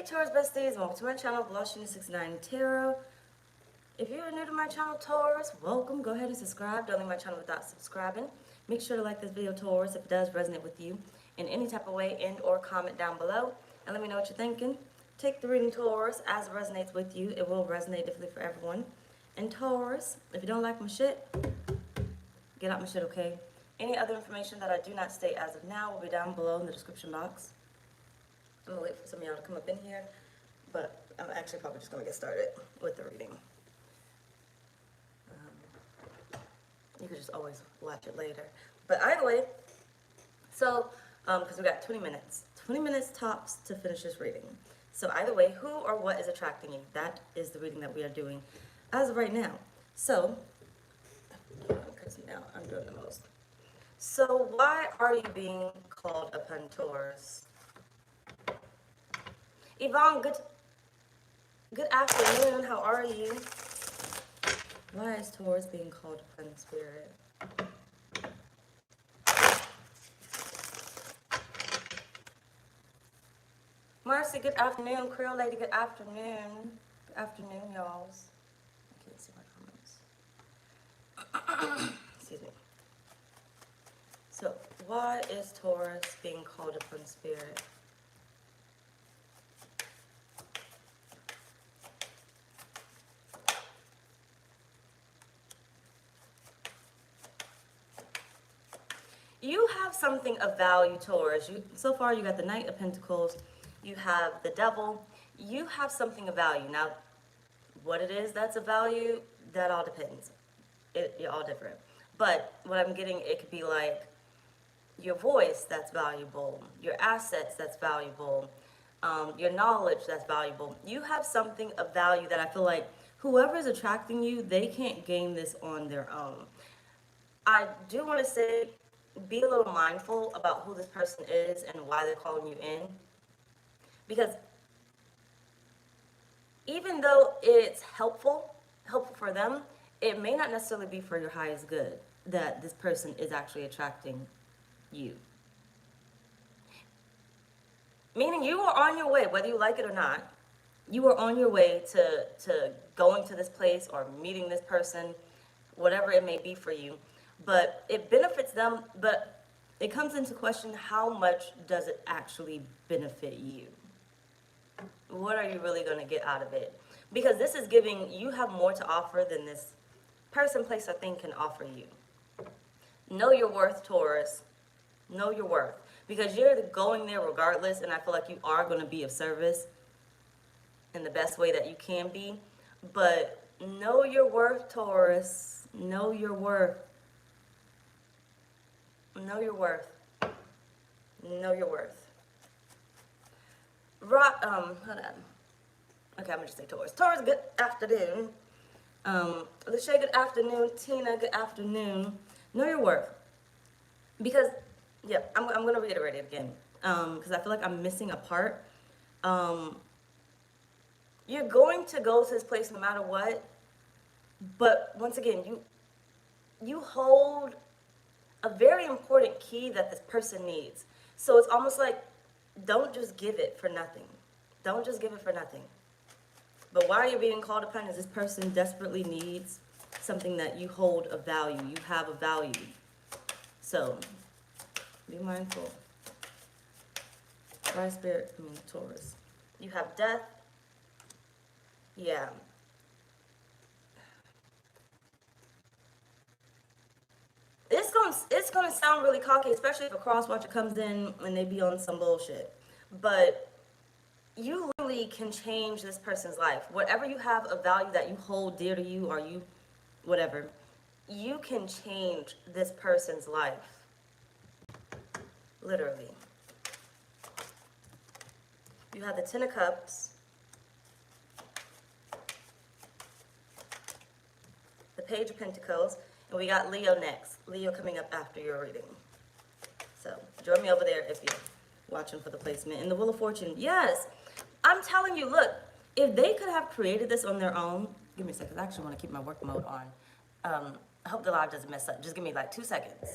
Taurus besties, welcome to my channel, blahscrystalsale Tarot. If you're new to my channel, Taurus, welcome. Go ahead and subscribe. Don't leave my channel without subscribing. Make sure to like this video, Taurus, if it does resonate with you in any type of way, and or comment down below and let me know what you're thinking. Take the reading, Taurus, as it resonates with you. It will resonate differently for everyone. And Taurus, if you don't like my shit, get out my shit, okay? Any other information that I do not state as of now will be down below in the description box. I'm gonna wait for some of y'all to come up in here, but I'm actually probably just gonna get started with the reading. You could just always watch it later. But either way, so, because we got 20 minutes. 20 minutes tops to finish this reading. So either way, who or what is attracting you? That is the reading that we are doing as of right now. So, because now I'm doing the most. So why are you being called upon, Taurus? Yvonne, good afternoon. How are you? Why is Taurus being called upon, Spirit? Marcy, good afternoon. Creole Lady, good afternoon. Good afternoon, y'all. I can't see my comments. Excuse me. So, why is Taurus being called upon, Spirit? You have something of value, Taurus. So far, you got the Knight of Pentacles. You have the Devil. You have something of value. Now, what it is that's of value, that all depends. You're all different. But what I'm getting, it could be like your voice that's valuable, your assets that's valuable, your knowledge that's valuable. You have something of value that I feel like whoever is attracting you, they can't gain this on their own. I do want to say, be a little mindful about who this person is and why they're calling you in. Because even though it's helpful for them, it may not necessarily be for your highest good that this person is actually attracting you. Meaning you are on your way, whether you like it or not, you are on your way to going to this place or meeting this person, whatever it may be for you. But it benefits them, but it comes into question, how much does it actually benefit you? What are you really going to get out of it? Because this is giving, you have more to offer than this person, place, or thing can offer you. Know your worth, Taurus. Know your worth. Because you're going there regardless, and I feel like you are going to be of service in the best way that you can be. But know your worth, Taurus. Know your worth. Know your worth. Know your worth. Hold on. Okay, I'm gonna just say Taurus. Taurus, good afternoon. Lachey, good afternoon. Tina, good afternoon. Know your worth. Because, yeah, I'm gonna reiterate it again. Because I feel like I'm missing a part. You're going to go to this place no matter what. But once again, you hold a very important key that this person needs. So it's almost like, don't just give it for nothing. Don't just give it for nothing. But why you're being called upon is this person desperately needs something that you hold of value. You have a value. So, be mindful. Why Spirit, Taurus. You have death. Yeah. It's gonna sound really cocky, especially if a cross-watcher comes in and they be on some bullshit. But you really can change this person's life. Whatever you have of value that you hold dear to you, or you, whatever, you can change this person's life. Literally. You have the Ten of Cups, the Page of Pentacles, and we got Leo next. Leo coming up after your reading. So join me over there if you're watching for the placement. And the Wheel of Fortune, yes. I'm telling you, look, if they could have created this on their own, give me a second. I actually want to keep my work mode on. I hope the live doesn't mess up. Just give me like 2 seconds.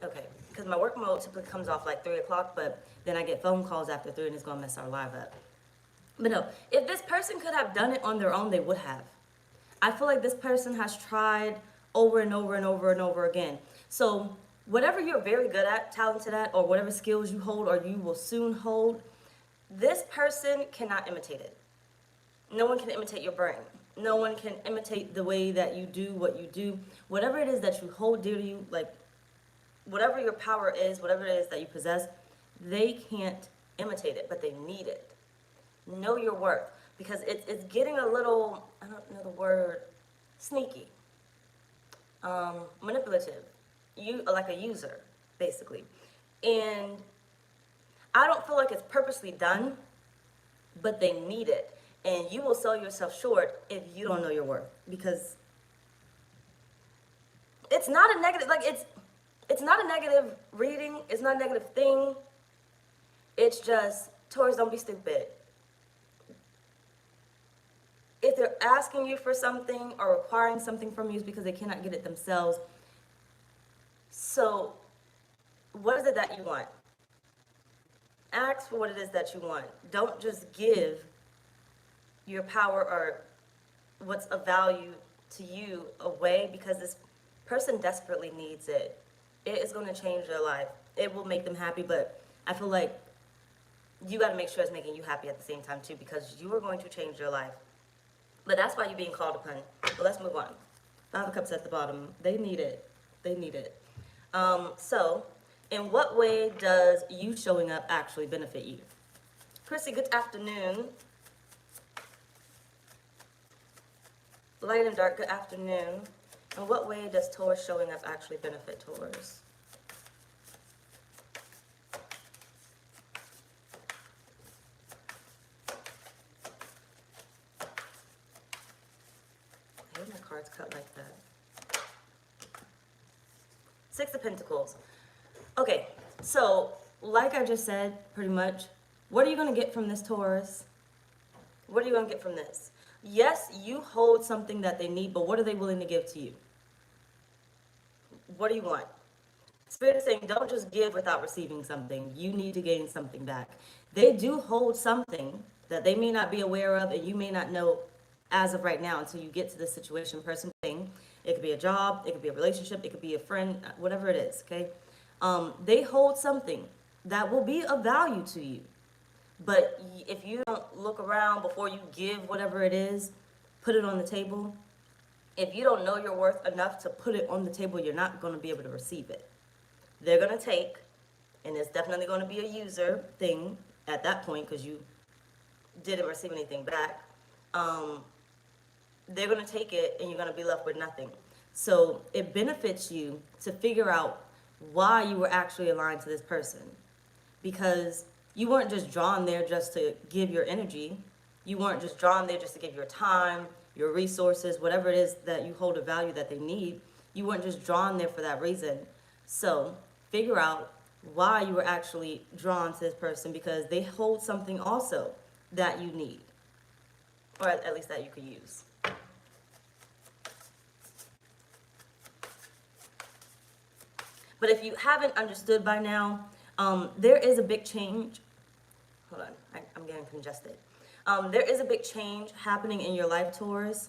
Okay, because my work mode typically comes off like 3 o'clock, but then I get phone calls after 3 and it's gonna mess our live up. But no, if this person could have done it on their own, they would have. I feel like this person has tried over and over and over and over again. So whatever you're very good at, talented at, or whatever skills you hold or you will soon hold, this person cannot imitate it. No one can imitate your brain. No one can imitate the way that you do what you do. Whatever it is that you hold dear to you, like whatever your power is, whatever it is that you possess, they can't imitate it, but they need it. Know your worth, because it's getting a little, I don't know the word, sneaky, manipulative, you like a user, basically. And I don't feel like it's purposely done, but they need it. And you will sell yourself short if you don't know your worth, because it's not a negative, like it's not a negative reading, it's not a negative thing. It's just, Taurus, don't be stupid. If they're asking you for something or requiring something from you, it's because they cannot get it themselves. So what is it that you want? Ask for what it is that you want. Don't just give your power or what's of value to you away, because this person desperately needs it. It is going to change their life. It will make them happy, but I feel like you got to make sure it's making you happy at the same time too, because you are going to change your life. But that's why you're being called upon. But let's move on. 5 of Cups at the bottom. They need it. They need it. So, in what way does you showing up actually benefit you? Chrissy, good afternoon. Light and dark, good afternoon. In what way does Taurus showing up actually benefit Taurus? I hate my cards cut like that. 6 of Pentacles. Okay, so like I just said, pretty much, what are you going to get from this, Taurus? What are you going to get from this? Yes, you hold something that they need, but what are they willing to give to you? What do you want? Spirit is saying, don't just give without receiving something. You need to gain something back. They do hold something that they may not be aware of, and you may not know as of right now until you get to the situation, person, thing. It could be a job, it could be a relationship, it could be a friend, whatever it is, okay? They hold something that will be of value to you. But if you don't look around before you give whatever it is, put it on the table. If you don't know your worth enough to put it on the table, you're not going to be able to receive it. They're going to take, and it's definitely going to be a user thing at that point because you didn't receive anything back. They're going to take it and you're going to be left with nothing. So it benefits you to figure out why you were actually aligned to this person, because you weren't just drawn there just to give your energy. You weren't just drawn there just to give your time, your resources, whatever it is that you hold a value that they need. You weren't just drawn there for that reason. So figure out why you were actually drawn to this person, because they hold something also that you need, or at least that you could use. But if you haven't understood by now, there is a big change. Hold on, I'm getting congested. There is a big change happening in your life, Taurus.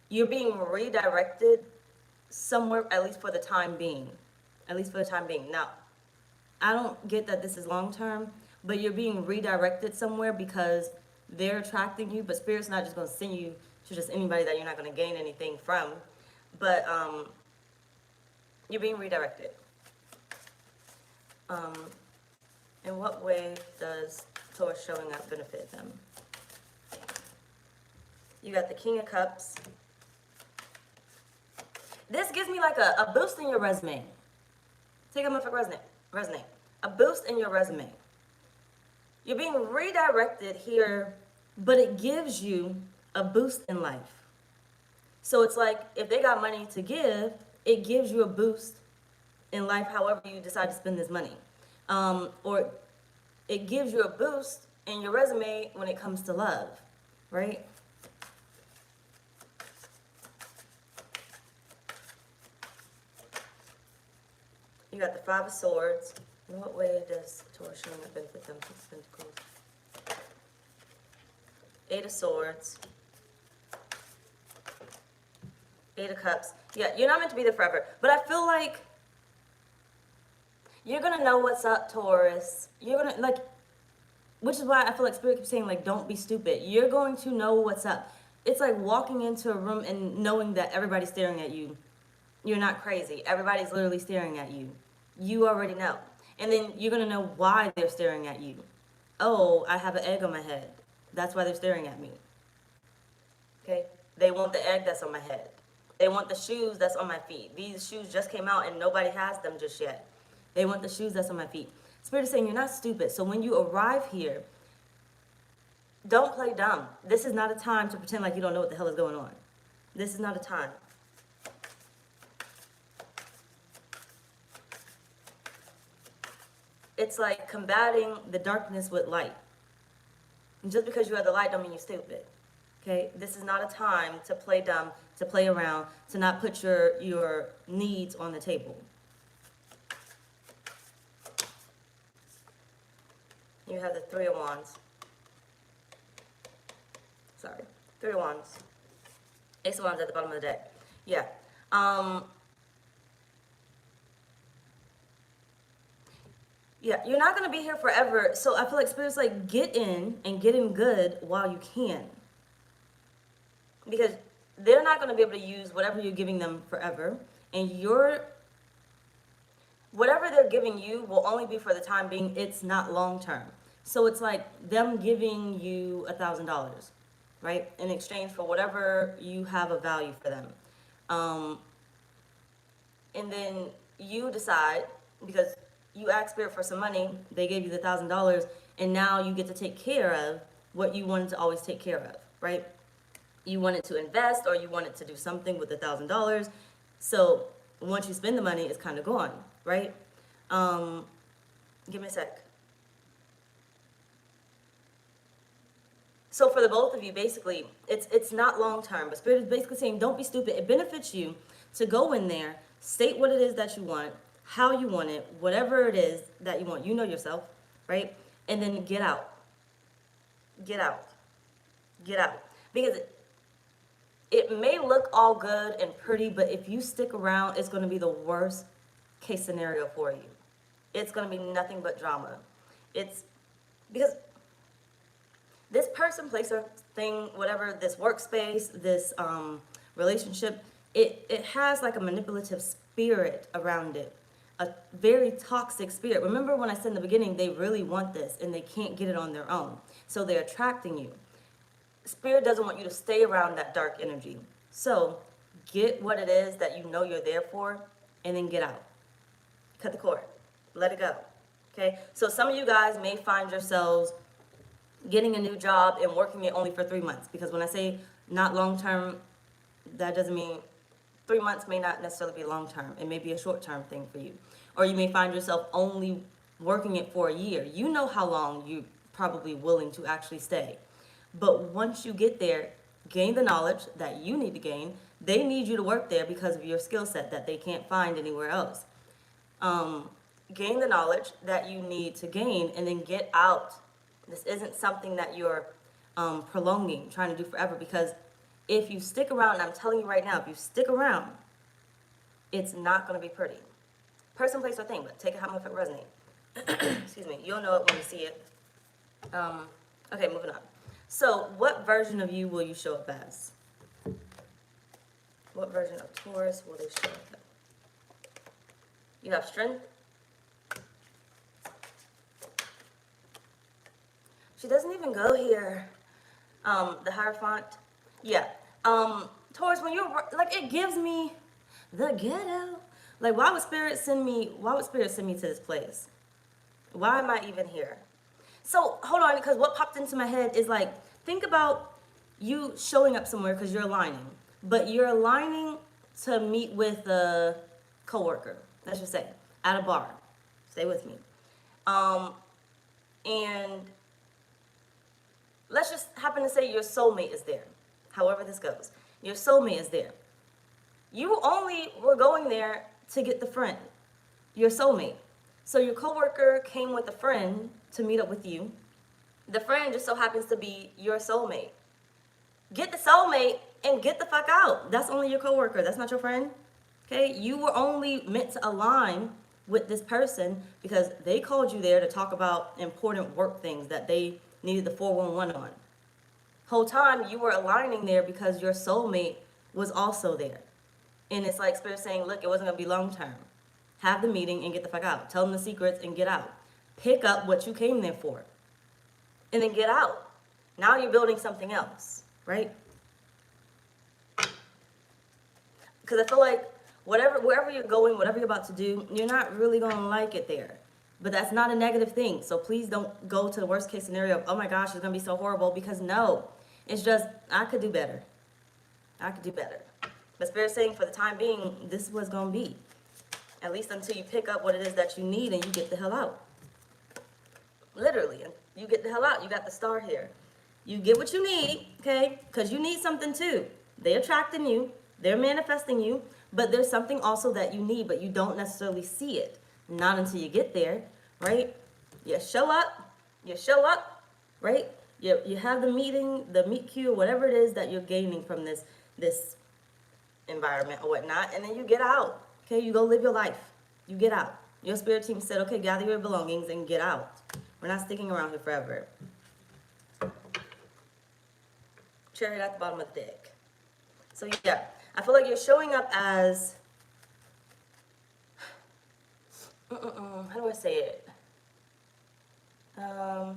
You're being redirected somewhere, at least for the time being. At least for the time being. Now, I don't get that this is long term, but you're being redirected somewhere because they're attracting you, but Spirit's not just going to send you to just anybody that you're not going to gain anything from. But you're being redirected. In what way does Taurus showing up benefit them? You got the King of Cups. This gives me like a boost in your resume. Take a motherfucking resume. A boost in your resume. You're being redirected here, but it gives you a boost in life. So it's like if they got money to give, it gives you a boost in life however you decide to spend this money. Or it gives you a boost in your resume when it comes to love, right? You got the Five of Swords. In what way does Taurus showing up benefit them? Six of Pentacles. Eight of Swords. Eight of Cups. Yeah, you're not meant to be there forever. But I feel like you're going to know what's up, Taurus. You're going to, like, which is why I feel like Spirit keeps saying, like, don't be stupid. You're going to know what's up. It's like walking into a room and knowing that everybody's staring at you. You're not crazy. Everybody's literally staring at you. You already know. And then you're going to know why they're staring at you. Oh, I have an egg on my head. That's why they're staring at me. Okay? They want the egg that's on my head. They want the shoes that's on my feet. These shoes just came out and nobody has them just yet. They want the shoes that's on my feet. Spirit is saying you're not stupid. So when you arrive here, don't play dumb. This is not a time to pretend like you don't know what the hell is going on. This is not a time. It's like combating the darkness with light. And just because you have the light don't mean you're stupid. Okay? This is not a time to play dumb, to play around, to not put your needs on the table. You have the Three of Wands. Sorry. Three of Wands. Ace of Wands at the bottom of the deck. Yeah. Yeah, you're not going to be here forever. So I feel like Spirit's like, get in and get in good while you can. Because they're not going to be able to use whatever you're giving them forever. And whatever they're giving you will only be for the time being. It's not long term. So it's like them giving you $1,000, right? In exchange for whatever you have of value for them. And then you decide, because you asked Spirit for some money, they gave you the $1,000, and now you get to take care of what you wanted to always take care of, right? You wanted to invest, or you wanted to do something with the $1,000. So once you spend the money, it's kind of gone, right? Give me a sec. So for the both of you, basically, it's not long term, but Spirit is basically saying, don't be stupid. It benefits you to go in there, state what it is that you want, how you want it, whatever it is that you want. You know yourself, right? And then get out. Get out. Get out. Because it may look all good and pretty, but if you stick around, it's going to be the worst case scenario for you. It's going to be nothing but drama. It's because this person, place, or thing, whatever, this workspace, this relationship, it has like a manipulative spirit around it. A very toxic spirit. Remember when I said in the beginning, they really want this and they can't get it on their own. So they're attracting you. Spirit doesn't want you to stay around that dark energy. So get what it is that you know you're there for, and then get out. Cut the cord. Let it go. Okay? So some of you guys may find yourselves getting a new job and working it only for 3 months. Because when I say not long term, that doesn't mean 3 months may not necessarily be long term. It may be a short term thing for you. Or you may find yourself only working it for a year. You know how long you're probably willing to actually stay. But once you get there, gain the knowledge that you need to gain. They need you to work there because of your skill set that they can't find anywhere else. Gain the knowledge that you need to gain, and then get out. This isn't something that you're prolonging, trying to do forever, because if you stick around, and I'm telling you right now, if you stick around, it's not going to be pretty. Person, place, or thing, but take it how much it resonates. Excuse me. You'll know it when you see it. Okay, moving on. So, what version of you will you show up as? What version of Taurus will they show up as? You have strength. She doesn't even go here. The Hierophant. Yeah. Taurus, when you're, like, it gives me the ghetto. Like, why would Spirit send me to this place? Why am I even here? So, hold on, because what popped into my head is, like, think about you showing up somewhere because you're aligning. But you're aligning to meet with a coworker, let's just say, at a bar. Stay with me. And let's just happen to say your soulmate is there. However this goes. Your soulmate is there. You only were going there to get the friend. your soulmate. So your coworker came with a friend to meet up with you. The friend just so happens to be your soulmate. Get the soulmate and get the fuck out. That's only your coworker. That's not your friend. Okay? You were only meant to align with this person because they called you there to talk about important work things that they needed the 411 on. Whole time you were aligning there because your soulmate was also there. And it's like Spirit saying, look, it wasn't going to be long term. Have the meeting and get the fuck out. Tell them the secrets and get out. Pick up what you came there for. And then get out. Now you're building something else, right? Because I feel like wherever you're going, whatever you're about to do, you're not really going to like it there. But that's not a negative thing. So please don't go to the worst case scenario of, oh my gosh, it's going to be so horrible. Because no, it's just, I could do better. I could do better. But Spirit's saying for the time being, this is what's going to be. At least until you pick up what it is that you need and you get the hell out. Literally, you get the hell out. You got the star here. You get what you need, okay? Because you need something too. They're attracting you. They're manifesting you. But there's something also that you need, but you don't necessarily see it. Not until you get there, right? You show up, right? You have the meeting, the meet cute, whatever it is that you're gaining from this environment or whatnot, and then you get out. Okay, you go live your life. You get out. Your spirit team said, okay, gather your belongings and get out. We're not sticking around here forever. Chariot at the bottom of the deck. So yeah, I feel like you're showing up as, how do I say it? I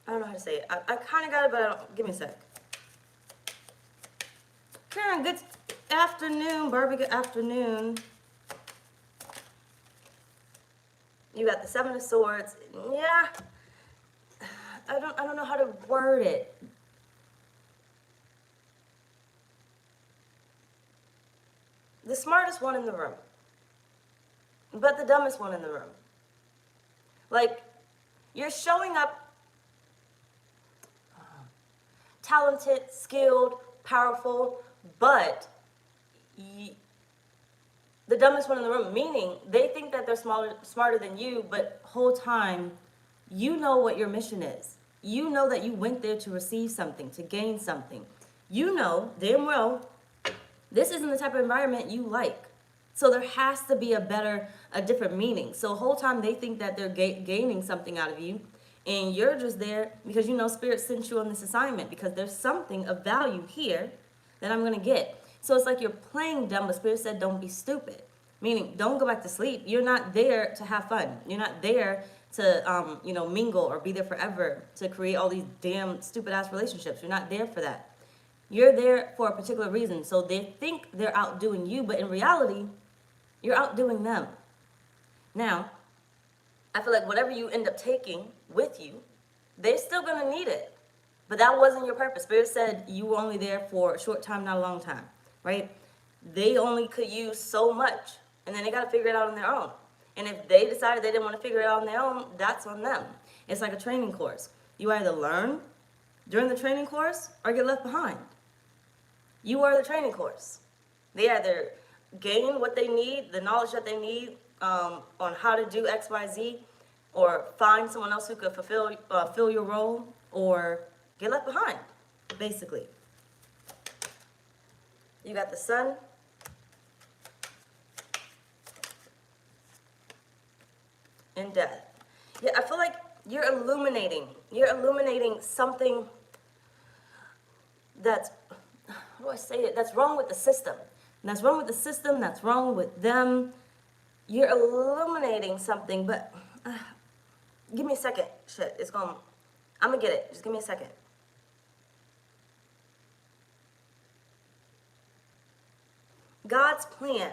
don't know how to say it. I kind of got it, but I don't. Give me a sec. Karen, good afternoon, Barbie. Good afternoon. You got the Seven of Swords. Yeah. I don't know how to word it. The smartest one in the room, but the dumbest one in the room. Like, you're showing up talented, skilled, powerful, but the dumbest one in the room, meaning they think that they're smarter than you, but whole time, you know what your mission is. You know that you went there to receive something, to gain something. You know damn well this isn't the type of environment you like. So there has to be a different meaning. So the whole time they think that they're gaining something out of you, and you're just there because you know Spirit sent you on this assignment because there's something of value here that I'm going to get. So it's like you're playing dumb, but Spirit said don't be stupid. Meaning, don't go back to sleep. You're not there to have fun. You're not there to, mingle or be there forever to create all these damn stupid-ass relationships. You're not there for that. You're there for a particular reason. So they think they're outdoing you, but in reality, you're outdoing them. Now, I feel like whatever you end up taking with you, they're still going to need it. But that wasn't your purpose. Spirit said you were only there for a short time, not a long time, right? They only could use so much, and then they got to figure it out on their own. And if they decided they didn't want to figure it out on their own, that's on them. It's like a training course. You either learn during the training course or get left behind. You are the training course. They either gain what they need, the knowledge that they need on how to do X, Y, Z, or find someone else who could fill your role, or get left behind, basically. You got the Sun. And Death. Yeah, I feel like you're illuminating something that's, how do I say it? That's wrong with the system. That's wrong with the system. That's wrong with them. You're illuminating something, but give me a second. Shit, I'm gonna get it. Just give me a second. God's plan.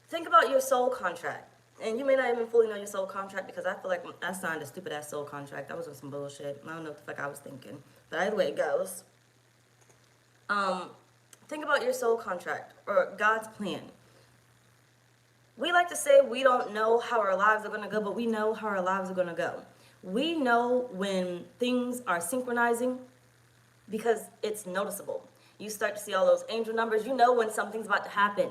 Think about your soul contract. And you may not even fully know your soul contract because I feel like I signed a stupid ass soul contract. That was on some bullshit. I don't know what the fuck I was thinking. But either way it goes. Think about your soul contract or God's plan. We like to say we don't know how our lives are going to go, but we know how our lives are going to go. We know when things are synchronizing because it's noticeable. You start to see all those angel numbers. You know when something's about to happen.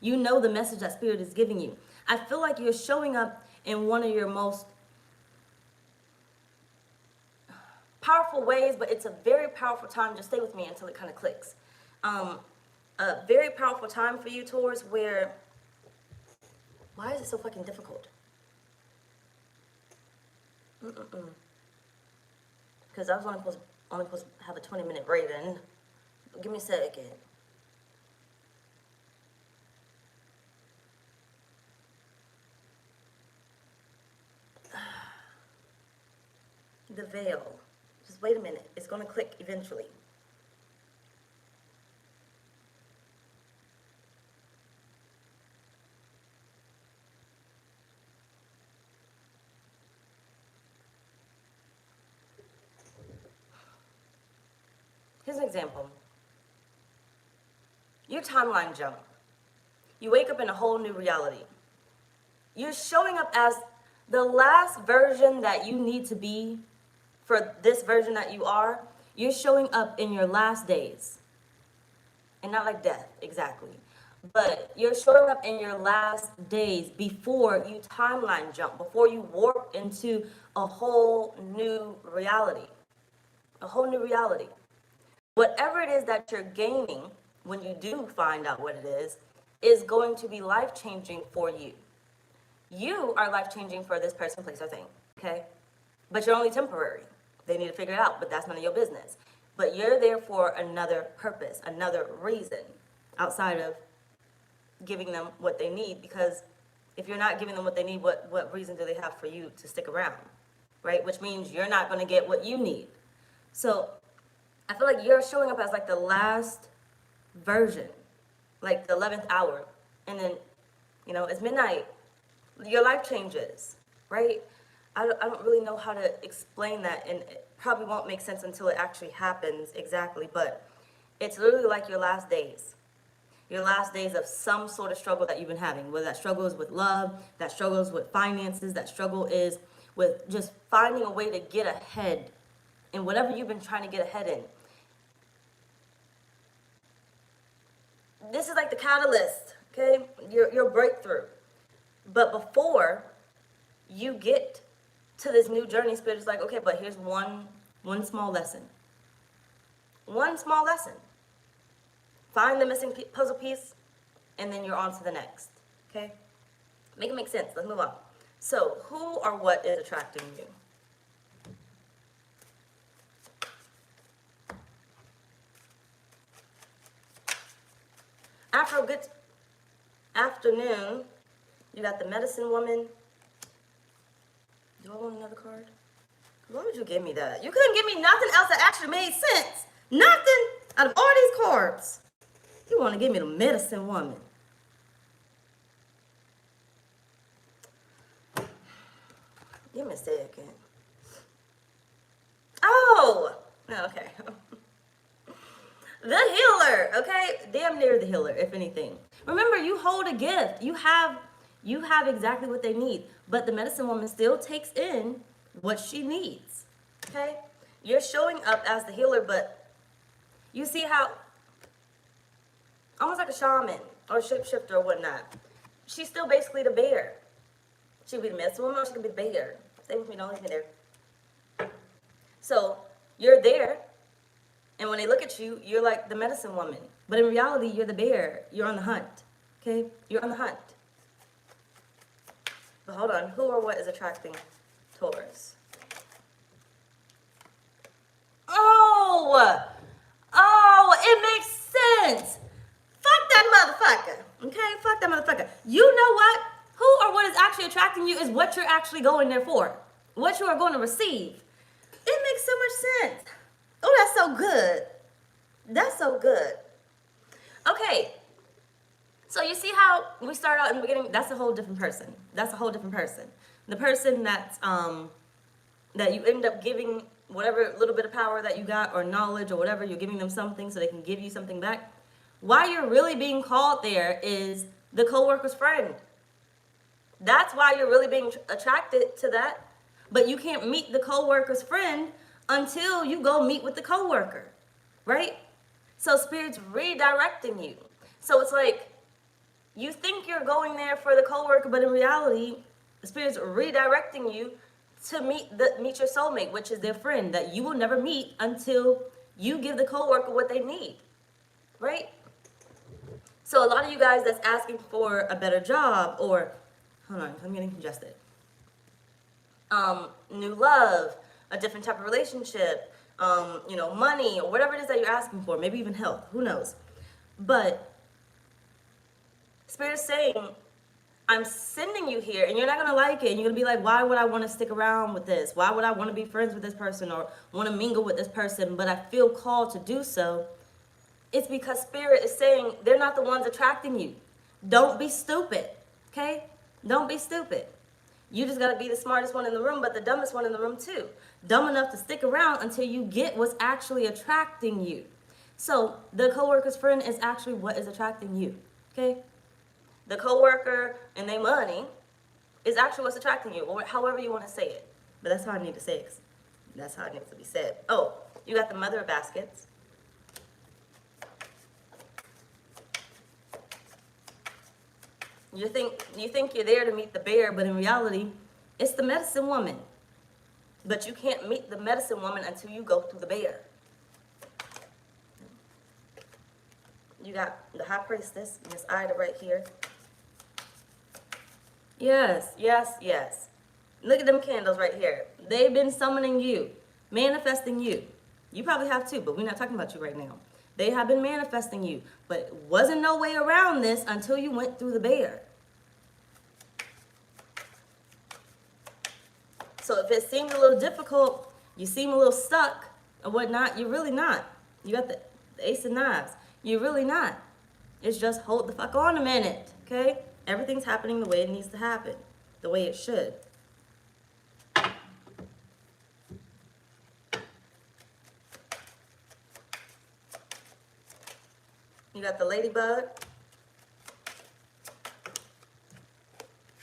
You know the message that Spirit is giving you. I feel like you're showing up in one of your most powerful ways, but it's a very powerful time. Just stay with me until it kind of clicks. A very powerful time for you, Taurus, where, why is it so fucking difficult? Because I was only supposed to have a 20-minute reading. Give me a second. The veil. Just wait a minute. It's going to click eventually. Here's an example. Your timeline jump. You wake up in a whole new reality. You're showing up as the last version that you need to be for this version that you are. You're showing up in your last days. And not like death, exactly. But you're showing up in your last days before you timeline jump, before you warp into a whole new reality. A whole new reality. Whatever it is that you're gaining when you do find out what it is going to be life-changing for you. You are life-changing for this person, place, or thing, okay? But you're only temporary. They need to figure it out, but that's none of your business. But you're there for another purpose, another reason, outside of giving them what they need, because if you're not giving them what they need, what reason do they have for you to stick around, right? Which means you're not going to get what you need. So I feel like you're showing up as like the last version, like the 11th hour. And then, you know, it's midnight. Your life changes, right? I don't really know how to explain that. And it probably won't make sense until it actually happens exactly. But it's literally like your last days. Your last days of some sort of struggle that you've been having. Whether that struggle is with love, that struggle is with finances, that struggle is with just finding a way to get ahead in whatever you've been trying to get ahead in. This is like the catalyst, okay? Your breakthrough. But before you get to this new journey, Spirit is like, okay, but here's one small lesson. One small lesson. Find the missing puzzle piece, and then you're on to the next, okay? Make it make sense. Let's move on. So, who or what is attracting you? After a good afternoon, you got the medicine woman. Do I want another card? Why would you give me that? You couldn't give me nothing else that actually made sense. Nothing out of all these cards. You want to give me the medicine woman. Give me a second. Oh, okay. The healer, okay? Damn near the healer, if anything. Remember, you hold a gift. You have exactly what they need. But the medicine woman still takes in what she needs, okay? You're showing up as the healer, but you see how, almost like a shaman or a shapeshifter or whatnot, she's still basically the bear. She could be the medicine woman or she could be the bear. Stay with me, don't leave me there. So, you're there. And when they look at you, you're like the medicine woman. But in reality, you're the bear. You're on the hunt. Okay? You're on the hunt. But hold on. Who or what is attracting Taurus? Oh! Oh, it makes sense. Fuck that motherfucker. Okay? Fuck that motherfucker. You know what? Who or what is actually attracting you is what you're actually going there for. What you are going to receive. It makes so much sense. Oh, that's so good. That's so good. Okay. So you see how we start out in the beginning? That's a whole different person. That's a whole different person. The person that's that you end up giving whatever little bit of power that you got or knowledge or whatever, you're giving them something so they can give you something back. Why you're really being called there is the coworker's friend. That's why you're really being attracted to that. but you can't meet the coworker's friend until you go meet with the coworker, right? So Spirit's redirecting you. So it's like you think you're going there for the coworker, but in reality, Spirit's redirecting you to meet your soulmate, which is their friend that you will never meet until you give the coworker what they need, right? So a lot of you guys that's asking for a better job, or hold on, I'm getting congested. New love, a different type of relationship, money, or whatever it is that you're asking for, maybe even health, who knows? But Spirit is saying, I'm sending you here, and you're not going to like it. And you're going to be like, why would I want to stick around with this? Why would I want to be friends with this person or want to mingle with this person? But I feel called to do so. It's because Spirit is saying they're not the ones attracting you. Don't be stupid, okay? Don't be stupid. You just got to be the smartest one in the room, but the dumbest one in the room too. Dumb enough to stick around until you get what's actually attracting you. So the coworker's friend is actually what is attracting you, okay? The coworker and their money is actually what's attracting you, or however you want to say it. But that's how I need to say it. That's how it needs to be said. Oh, you got the mother of baskets. You think you're there to meet the bear, but in reality, it's the medicine woman. But you can't meet the medicine woman until you go through the bear. You got the high priestess, Miss Ida right here. Yes, yes, yes. Look at them candles right here. They've been summoning you, manifesting you. You probably have too, but we're not talking about you right now. They have been manifesting you, but it wasn't no way around this until you went through the bear. So if it seemed a little difficult, you seem a little stuck or whatnot, you're really not. You got the Ace of Knives. You're really not. It's just hold the fuck on a minute, okay? Everything's happening the way it needs to happen, the way it should. You got the ladybug,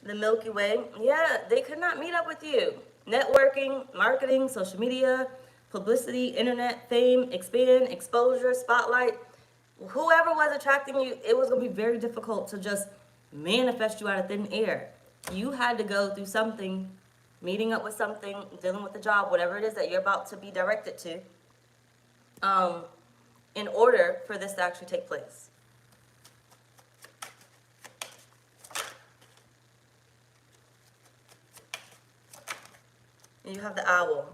the Milky Way. Yeah, they could not meet up with you. Networking, marketing, social media, publicity, internet, fame, expand, exposure, spotlight. Whoever was attracting you, it was going to be very difficult to just manifest you out of thin air. You had to go through something, meeting up with something, dealing with the job, whatever it is that you're about to be directed to, in order for this to actually take place. And you have the owl.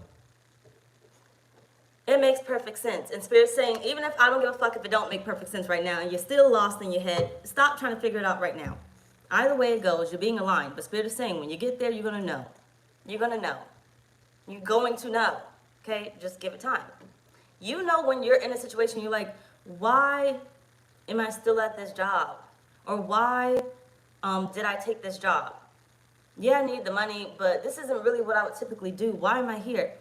It makes perfect sense. And Spirit's saying, even if I don't give a fuck if it don't make perfect sense right now and you're still lost in your head, stop trying to figure it out right now. Either way it goes, you're being aligned. But Spirit is saying, when you get there, you're going to know. You're going to know. You're going to know. Okay? Just give it time. You know when you're in a situation, you're like, why am I still at this job? Or why did I take this job? Yeah, I need the money, but this isn't really what I would typically do. Why am I here?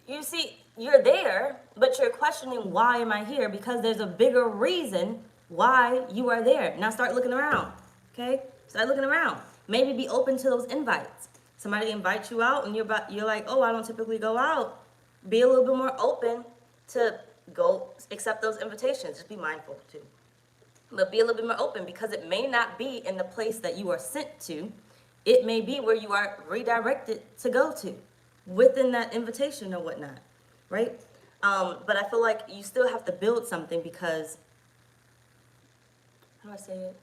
You see, you're there, but you're questioning, why am I here? Because there's a bigger reason why you are there. Now start looking around, okay? Start looking around. Maybe be open to those invites. Somebody invites you out and you're like, oh, I don't typically go out. Be a little bit more open to go accept those invitations. Just be mindful too. But be a little bit more open, because it may not be in the place that you are sent to. It may be where you are redirected to go to within that invitation or whatnot, right? But I feel like you still have to build something, because, how do I say it?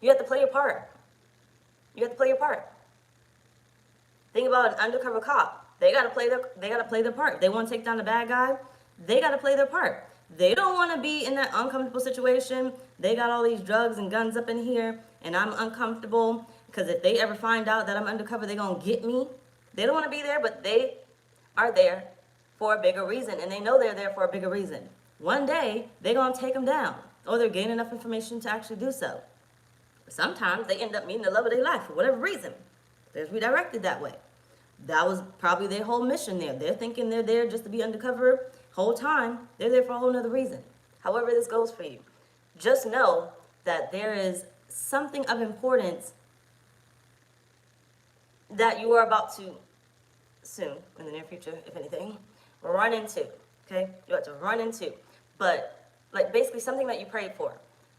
You have to play your part. You have to play your part. Think about an undercover cop. They gotta play their part. If they want to take down the bad guy, they gotta play their part. They don't want to be in that uncomfortable situation. They got all these drugs and guns up in here, and I'm uncomfortable, because if they ever find out that I'm undercover, they're going to get me. They don't want to be there, but they are there for a bigger reason, and they know they're there for a bigger reason. One day, they're going to take them down, or they're gaining enough information to actually do so. Sometimes they end up meeting the love of their life for whatever reason. They're redirected that way. That was probably their whole mission there. They're thinking they're there just to be undercover. Whole time, they're there for a whole nother reason. However this goes for you, just know that there is something of importance that you are about to soon, in the near future, if anything, run into, okay? You're about to run into, but like basically something that you prayed for,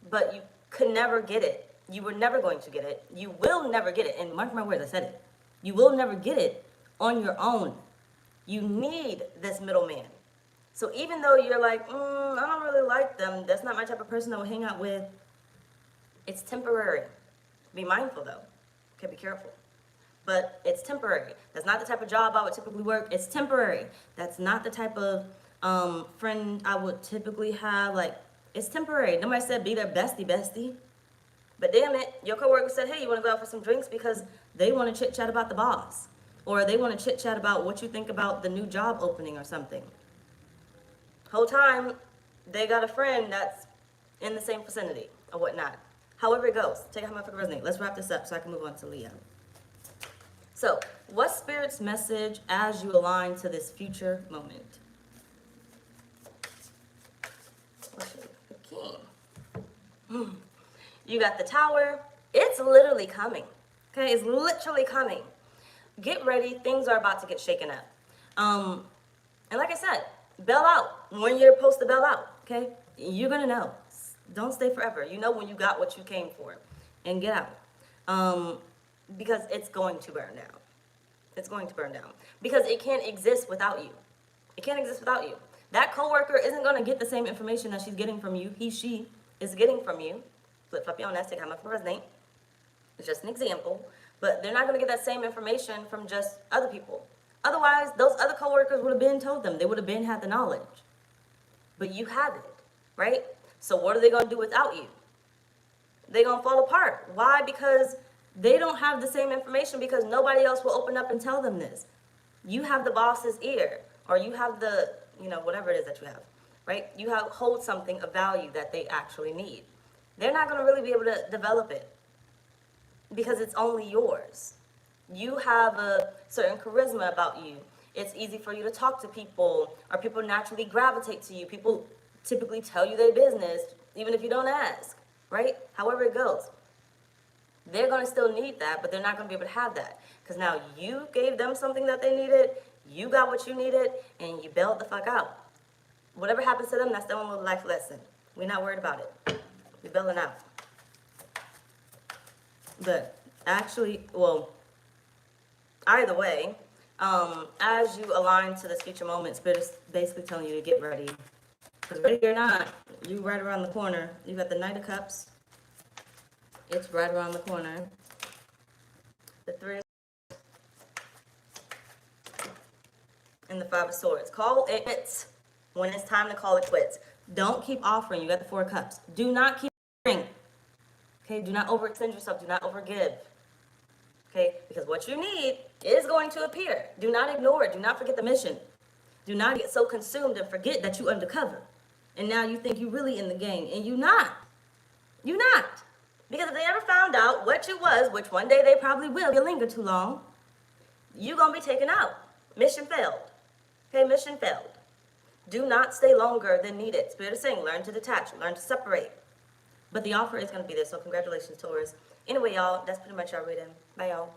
but you could never get it. You were never going to get it. You will never get it. And mark my words, I said it. You will never get it on your own. You need this middleman. So even though you're like, I don't really like them, that's not my type of person I would hang out with, it's temporary. Be mindful though. Okay, be careful. But it's temporary. That's not the type of job I would typically work. It's temporary. That's not the type of friend I would typically have. Like, it's temporary. Nobody said be their bestie. But damn it, your coworker said, hey, you want to go out for some drinks because they want to chit chat about the boss. Or they want to chit chat about what you think about the new job opening or something. Whole time, they got a friend that's in the same vicinity or whatnot. However it goes. Take out my fucking resonate. Let's wrap this up so I can move on to Leo. So, what's Spirit's message as you align to this future moment? You got the Tower. It's literally coming. Okay, it's literally coming. Get ready. Things are about to get shaken up. And like I said, bail out when you're supposed to bail out. Okay, you're gonna know. Don't stay forever. You know when you got what you came for, and get out. Because it's going to burn down. It's going to burn down. Because it can't exist without you. It can't exist without you. That coworker isn't going to get the same information that she's getting from you. She is getting from you. Flip-flop your own ass, take how much for resonate. It's just an example. But they're not going to get that same information from just other people. Otherwise, those other coworkers would have been told them. They would have been had the knowledge. But you have it, right? So what are they going to do without you? They're going to fall apart. Why? Because they don't have the same information because nobody else will open up and tell them this. You have the boss's ear, or you have the, whatever it is that you have, right? You hold something of value that they actually need. They're not going to really be able to develop it because it's only yours. You have a certain charisma about you. It's easy for you to talk to people, or people naturally gravitate to you. People typically tell you their business, even if you don't ask, right? However it goes. They're going to still need that, but they're not going to be able to have that. Because now you gave them something that they needed, you got what you needed, and you bailed the fuck out. Whatever happens to them, that's their own little life lesson. We're not worried about it. We're bailing out. But actually, either way, as you align to this future moment, Spirit is basically telling you to get ready. Because ready or not, you right around the corner. You got the Knight of Cups. It's right around the corner. The Three of and the Five of Swords. Call it quits when it's time to call it quits. Don't keep offering. You got the Four of Cups. Do not keep offering. Okay, do not overextend yourself. Do not overgive. Okay, because what you need is going to appear. Do not ignore it. Do not forget the mission. Do not get so consumed and forget that you undercover. And now you think you're really in the game, and you're not. You're not. Because if they ever found out what you was, which one day they probably will, you linger too long, you're going to be taken out. Mission failed. Okay, mission failed. Do not stay longer than needed. Spirit is saying, learn to detach, learn to separate. But the offer is going to be there, so congratulations, Taurus. Anyway, y'all, that's pretty much our reading. Bye, y'all.